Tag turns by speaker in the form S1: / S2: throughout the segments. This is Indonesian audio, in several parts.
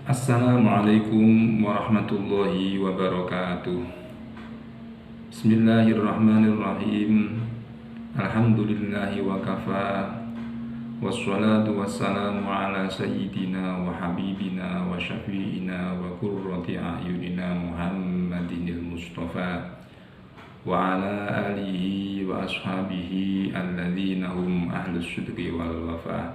S1: Assalamualaikum warahmatullahi wabarakatuh. Bismillahirrahmanirrahim. Alhamdulillahi wa kafa. Wassalatu wassalamu ala sayyidina wa habibina wa syafi'ina wa qurrati a'yunina Muhammadinil Mustafa wa ala alihi wa ashabihi alladzina hum ahlus syudri wal wafa.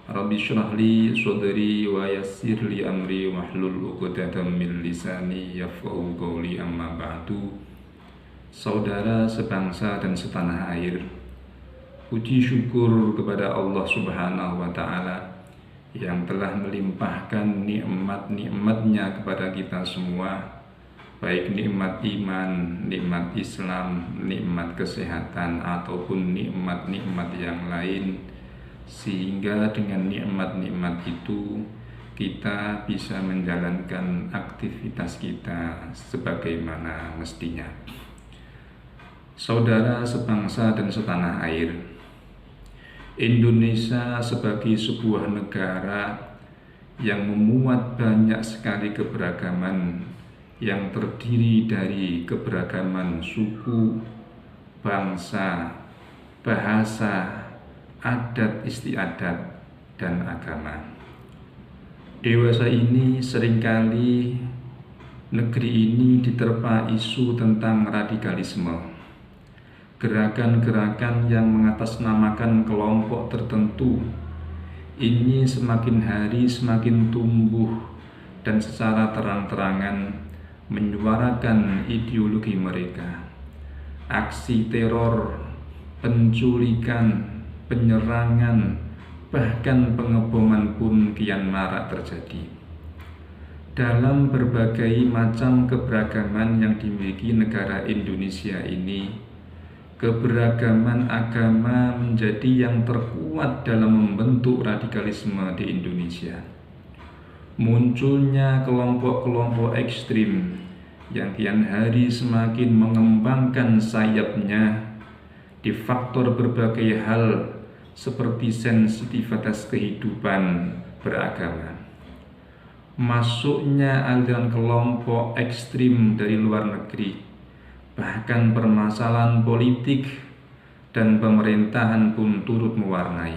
S1: Rabbi syrah li sadri wa yassir li amri wahlul 'uqdatam min lisani yafqahu qawli, amma ba'du. Saudara sebangsa dan setanah air, puji syukur kepada Allah Subhanahu wa Ta'ala yang telah melimpahkan nikmat-nikmatnya kepada kita semua, baik nikmat iman, nikmat Islam, nikmat kesehatan, ataupun nikmat-nikmat yang lain, sehingga dengan nikmat-nikmat itu kita bisa menjalankan aktivitas kita sebagaimana mestinya. Saudara sebangsa dan setanah air, Indonesia sebagai sebuah negara yang memuat banyak sekali keberagaman yang terdiri dari keberagaman suku, bangsa, bahasa, adat istiadat, dan agama. Dewasa ini seringkali negeri ini diterpa isu tentang radikalisme, gerakan-gerakan yang mengatasnamakan kelompok tertentu. Ini semakin hari semakin tumbuh dan secara terang-terangan menyuarakan ideologi mereka. Aksi teror, penculikan, penyerangan, bahkan pengeboman pun kian marak terjadi. Dalam berbagai macam keberagaman yang dimiliki negara Indonesia ini, keberagaman agama menjadi yang terkuat dalam membentuk radikalisme di Indonesia. Munculnya kelompok-kelompok ekstrim yang kian hari semakin mengembangkan sayapnya di faktor berbagai hal seperti sensitivitas kehidupan beragama. Masuknya aliran kelompok ekstrim dari luar negeri, bahkan permasalahan politik dan pemerintahan pun turut mewarnai.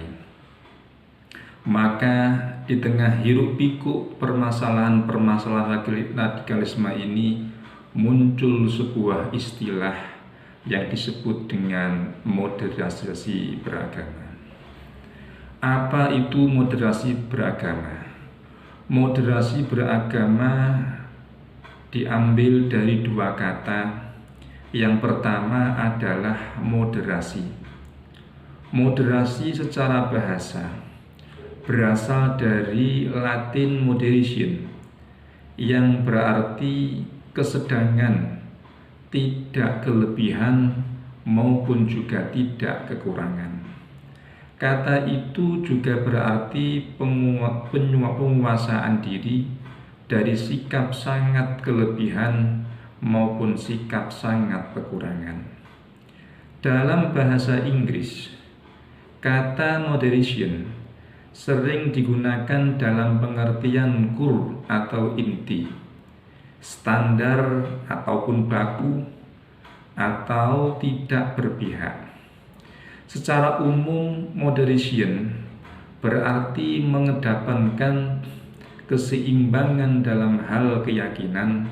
S1: Maka di tengah hiruk pikuk permasalahan radikalisme ini muncul sebuah istilah yang disebut dengan moderasi beragama. Apa itu moderasi beragama? Moderasi beragama diambil dari dua kata. Yang pertama adalah moderasi. Moderasi secara bahasa berasal dari Latin moderation, yang berarti kesedangan, tidak kelebihan maupun juga tidak kekurangan. Kata itu juga berarti penguasaan diri dari sikap sangat kelebihan maupun sikap sangat kekurangan. Dalam bahasa Inggris, kata moderation sering digunakan dalam pengertian core atau inti, standar ataupun baku, atau tidak berpihak. Secara umum, moderation berarti mengedepankan keseimbangan dalam hal keyakinan,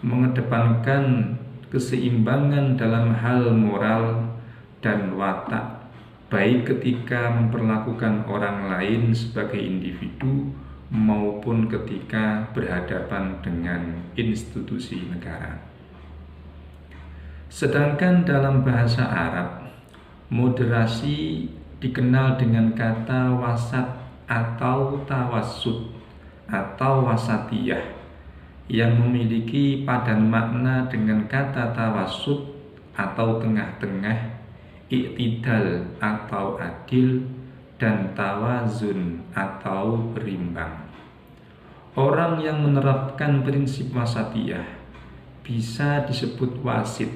S1: mengedepankan keseimbangan dalam hal moral dan watak, baik ketika memperlakukan orang lain sebagai individu maupun ketika berhadapan dengan institusi negara. Sedangkan dalam bahasa Arab, moderasi dikenal dengan kata wasat atau tawassut atau wasatiyah, yang memiliki padan makna dengan kata tawassut atau tengah-tengah, iktidal atau adil, dan tawazun atau berimbang. Orang yang menerapkan prinsip wasatiyah bisa disebut wasit.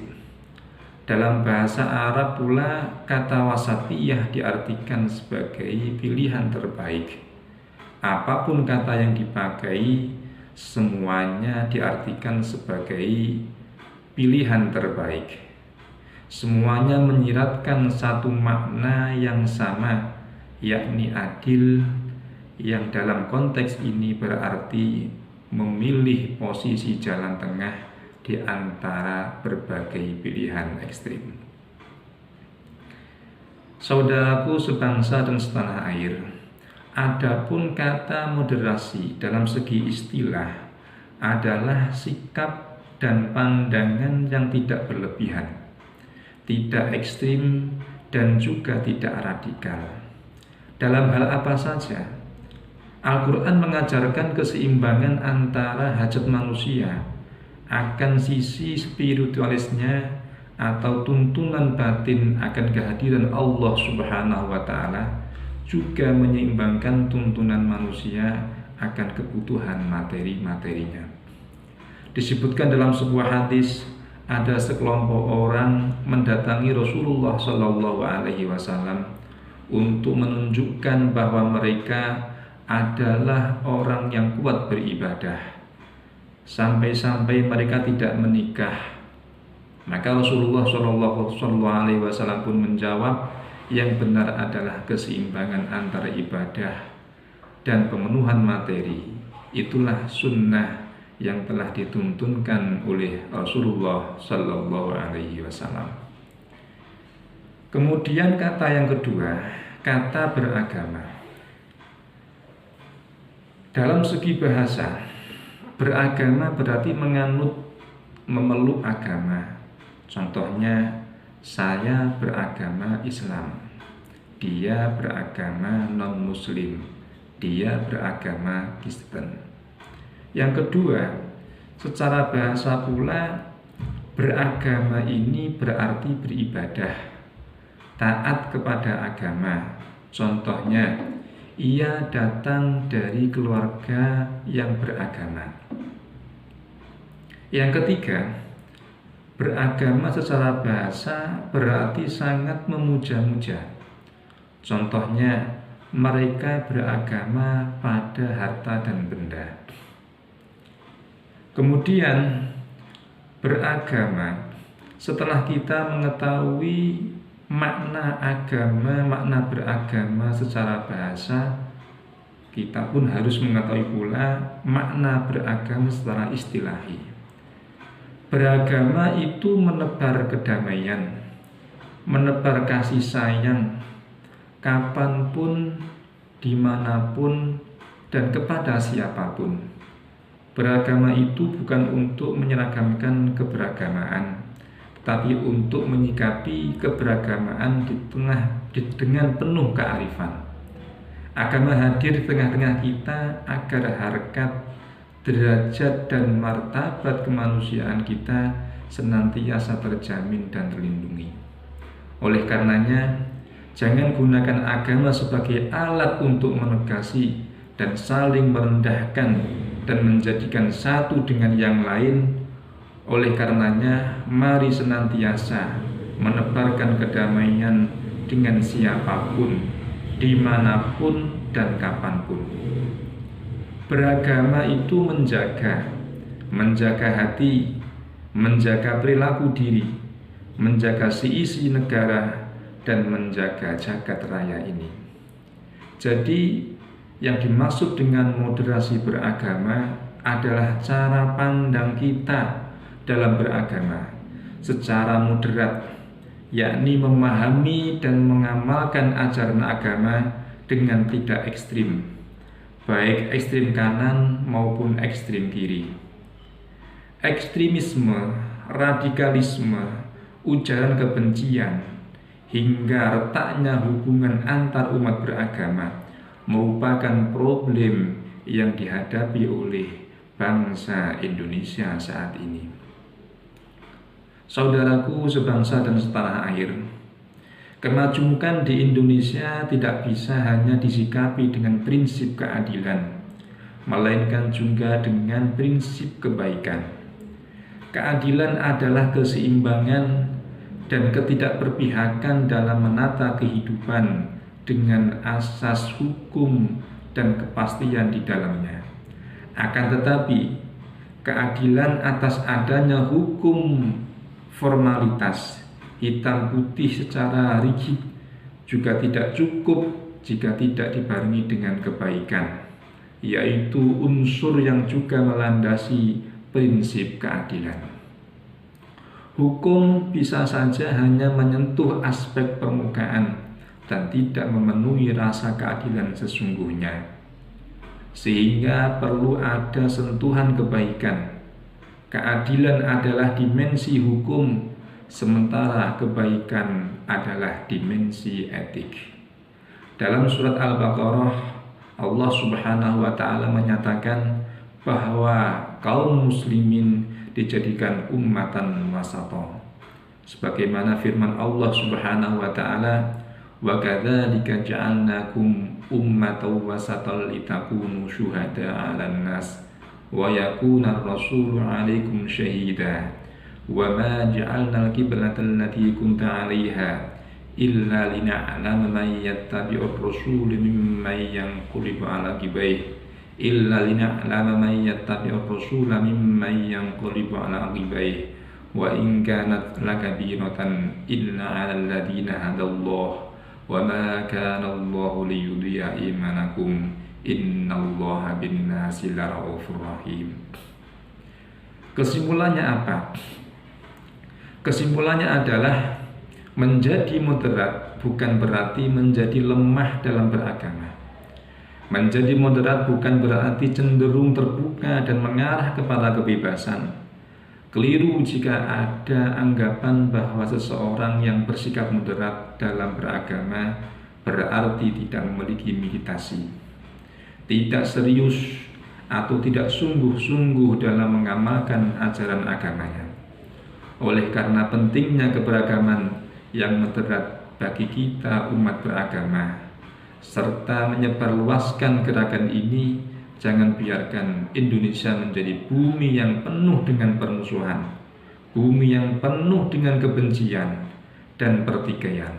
S1: Dalam bahasa Arab pula, kata wasatiyah diartikan sebagai pilihan terbaik. Apapun kata yang dipakai, semuanya diartikan sebagai pilihan terbaik. Semuanya menyiratkan satu makna yang sama, yakni adil, yang dalam konteks ini berarti memilih posisi jalan tengah di antara berbagai pilihan ekstrim. Saudaraku sebangsa dan setanah air, adapun kata moderasi dalam segi istilah adalah sikap dan pandangan yang tidak berlebihan, tidak ekstrim dan juga tidak radikal. Dalam hal apa saja, Al-Quran mengajarkan keseimbangan antara hajat manusia akan sisi spiritualisnya atau tuntunan batin akan kehadiran Allah Subhanahu wa Ta'ala, juga menyeimbangkan tuntunan manusia akan kebutuhan materi-materinya. Disebutkan dalam sebuah hadis, ada sekelompok orang mendatangi Rasulullah Shallallahu Alaihi Wasallam untuk menunjukkan bahwa mereka adalah orang yang kuat beribadah, sampai-sampai mereka tidak menikah. Maka Rasulullah Shallallahu Alaihi Wasallam pun menjawab, yang benar adalah keseimbangan antara ibadah dan pemenuhan materi. Itulah sunnah yang telah dituntunkan oleh Rasulullah Shallallahu Alaihi Wasallam. Kemudian kata yang kedua, kata beragama. Dalam segi bahasa, beragama berarti memeluk agama. Contohnya, saya beragama Islam, dia beragama non-Muslim, dia beragama Kristen. Yang kedua, secara bahasa pula, beragama ini berarti beribadah, taat kepada agama. Contohnya, ia datang dari keluarga yang beragama. Yang ketiga, beragama secara bahasa berarti sangat memuja-muja. Contohnya, mereka beragama pada harta dan benda. Kemudian, beragama, setelah kita mengetahui makna agama, makna beragama secara bahasa, kita pun harus mengetahui pula makna beragama secara istilahi. Beragama itu menebar kedamaian, menebar kasih sayang, kapanpun, dimanapun, dan kepada siapapun. Beragama itu bukan untuk menyeragamkan keberagamaan, tapi untuk menyikapi keberagamaan dengan penuh kearifan. Agama hadir di tengah-tengah kita agar harkat, derajat, dan martabat kemanusiaan kita senantiasa terjamin dan terlindungi. Oleh karenanya, jangan gunakan agama sebagai alat untuk menegasi dan saling merendahkan dan menjadikan satu dengan yang lain. Oleh karenanya, mari senantiasa menebarkan kedamaian dengan siapapun, dimanapun, dan kapanpun. Beragama itu menjaga hati, menjaga perilaku diri, menjaga seisi negara, dan menjaga jagat raya ini. Jadi, yang dimaksud dengan moderasi beragama adalah cara pandang kita dalam beragama secara moderat, yakni memahami dan mengamalkan ajaran agama dengan tidak ekstrim, baik ekstrim kanan maupun ekstrim kiri. Ekstremisme, radikalisme, ujaran kebencian, hingga retaknya hubungan antar umat beragama merupakan problem yang dihadapi oleh bangsa Indonesia saat ini. Saudaraku sebangsa dan setanah air, kemajuan di Indonesia tidak bisa hanya disikapi dengan prinsip keadilan, melainkan juga dengan prinsip kebaikan. Keadilan adalah keseimbangan dan ketidakberpihakan dalam menata kehidupan dengan asas hukum dan kepastian di dalamnya. Akan tetapi, keadilan atas adanya hukum formalitas hitam putih secara rigid juga tidak cukup jika tidak dibarengi dengan kebaikan, yaitu unsur yang juga melandasi prinsip keadilan. Hukum bisa saja hanya menyentuh aspek permukaan dan tidak memenuhi rasa keadilan sesungguhnya, sehingga perlu ada sentuhan kebaikan. Keadilan adalah dimensi hukum, sementara kebaikan adalah dimensi etik. Dalam surat Al-Baqarah, Allah Subhanahu wa Ta'ala menyatakan bahwa kaum muslimin dijadikan ummatan wasata. Sebagaimana firman Allah Subhanahu wa Ta'ala, wa kadzalika ja'alnakum ummatan wasatan litakunu syuhada'a 'alan nas wa yakuna ar-rasulu 'alaikum syahida wa ma ja'alna al-qiblata allati kunta 'alaiha illa lina'lama man yattabi'ur rasul mimman yanqalibu 'ala aqibaihi illa lina'lama man yattabi'ur rasul mimman yanqalibu 'ala aqibaihi wa in kanat lakabiratan illa 'alal ladzina hadallahu wa ma kana Allahu liyudhi'a imanakum innallaha bin-nasi laraufur rahim. Kesimpulannya apa? Kesimpulannya adalah menjadi moderat bukan berarti menjadi lemah dalam beragama. Menjadi moderat bukan berarti cenderung terbuka dan mengarah kepada kebebasan. Keliru jika ada anggapan bahwa seseorang yang bersikap moderat dalam beragama berarti tidak memiliki meditasi, tidak serius atau tidak sungguh-sungguh dalam mengamalkan ajaran agamanya. Oleh karena pentingnya keberagaman yang moderat bagi kita umat beragama, serta menyebarluaskan gerakan ini, jangan biarkan Indonesia menjadi bumi yang penuh dengan permusuhan, bumi yang penuh dengan kebencian dan pertikaian.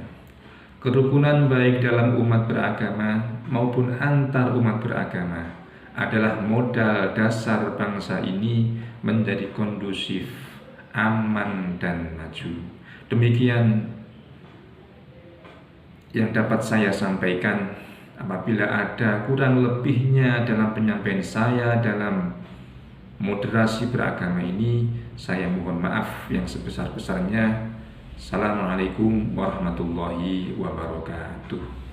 S1: Kerukunan baik dalam umat beragama maupun antar umat beragama adalah modal dasar bangsa ini menjadi kondusif, aman dan maju. Demikian yang dapat saya sampaikan. Apabila ada kurang lebihnya dalam penyampaian saya dalam moderasi beragama ini, saya mohon maaf yang sebesar-besarnya. Assalamualaikum warahmatullahi wabarakatuh.